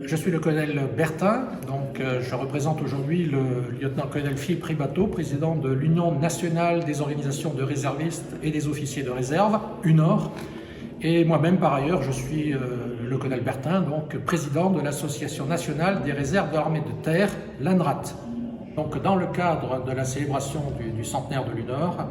Je suis le colonel Bertin, donc je représente aujourd'hui le lieutenant-colonel Philippe Ribateau, président de l'Union nationale des organisations de réservistes et des officiers de réserve, UNOR. Et moi-même, par ailleurs, je suis le colonel Bertin, donc président de l'Association nationale des réserves de l'armée de terre, l'ANRAT. Donc, dans le cadre de la célébration du centenaire de l'UNOR,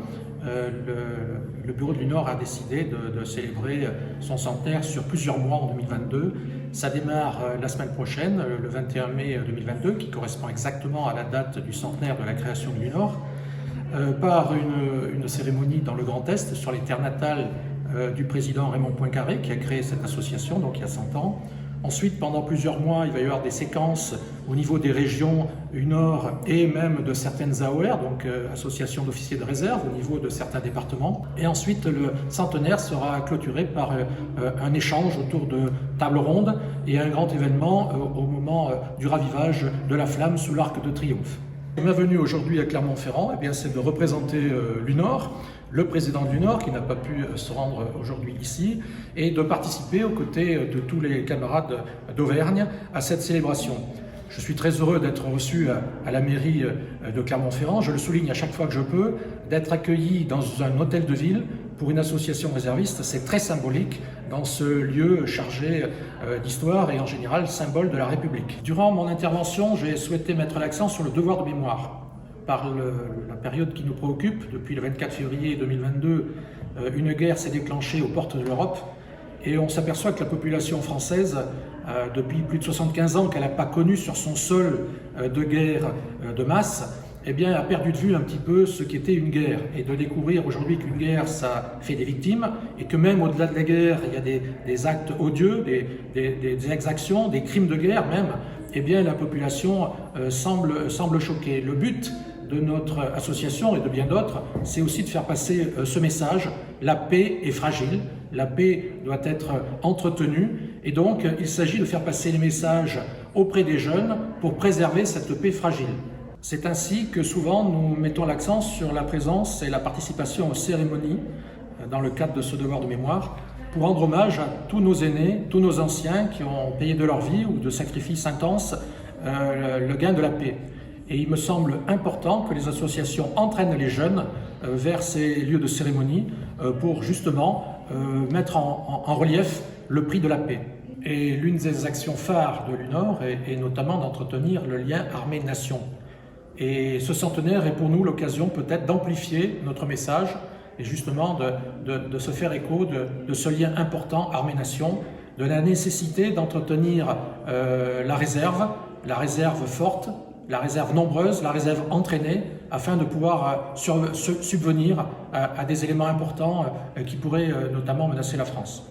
le bureau de l'UNOR a décidé de célébrer son centenaire sur plusieurs mois en 2022. Ça démarre la semaine prochaine, le 21 mai 2022, qui correspond exactement à la date du centenaire de la création de l'UNOR, par une cérémonie dans le Grand Est, sur les terres natales du président Raymond Poincaré, qui a créé cette association, donc il y a 100 ans. Ensuite, pendant plusieurs mois, il va y avoir des séquences au niveau des régions UNOR et même de certaines AOR, donc associations d'officiers de réserve, au niveau de certains départements. Et ensuite, le centenaire sera clôturé par un échange autour de tables rondes et un grand événement au moment du ravivage de la flamme sous l'Arc de Triomphe. Ma venue aujourd'hui à Clermont-Ferrand, c'est de représenter l'UNOR, le président de l'UNOR qui n'a pas pu se rendre aujourd'hui ici, et de participer aux côtés de tous les camarades d'Auvergne à cette célébration. Je suis très heureux d'être reçu à la mairie de Clermont-Ferrand, je le souligne à chaque fois que je peux, d'être accueilli dans un hôtel de ville pour une association réserviste, c'est très symbolique dans ce lieu chargé d'histoire et en général symbole de la République. Durant mon intervention, j'ai souhaité mettre l'accent sur le devoir de mémoire. Par la période qui nous préoccupe, depuis le 24 février 2022, une guerre s'est déclenchée aux portes de l'Europe et on s'aperçoit que la population française, depuis plus de 75 ans qu'elle n'a pas connu sur son sol de guerre de masse, a perdu de vue un petit peu ce qu'était une guerre, et de découvrir aujourd'hui qu'une guerre, ça fait des victimes, et que même au-delà de la guerre, il y a des actes odieux, des exactions, des crimes de guerre même, la population semble choquée. Le but de notre association et de bien d'autres, c'est aussi de faire passer ce message: la paix est fragile, la paix doit être entretenue, et donc il s'agit de faire passer les messages auprès des jeunes pour préserver cette paix fragile. C'est ainsi que souvent nous mettons l'accent sur la présence et la participation aux cérémonies dans le cadre de ce devoir de mémoire pour rendre hommage à tous nos aînés, tous nos anciens qui ont payé de leur vie ou de sacrifices intenses le gain de la paix. Et il me semble important que les associations entraînent les jeunes vers ces lieux de cérémonie pour justement mettre en relief le prix de la paix. Et l'une des actions phares de l'UNOR est notamment d'entretenir le lien armée-nation. Et ce centenaire est pour nous l'occasion peut-être d'amplifier notre message et justement de se faire écho de ce lien important armée-nation, de la nécessité d'entretenir la réserve forte, la réserve nombreuse, la réserve entraînée, afin de pouvoir subvenir à des éléments importants qui pourraient notamment menacer la France.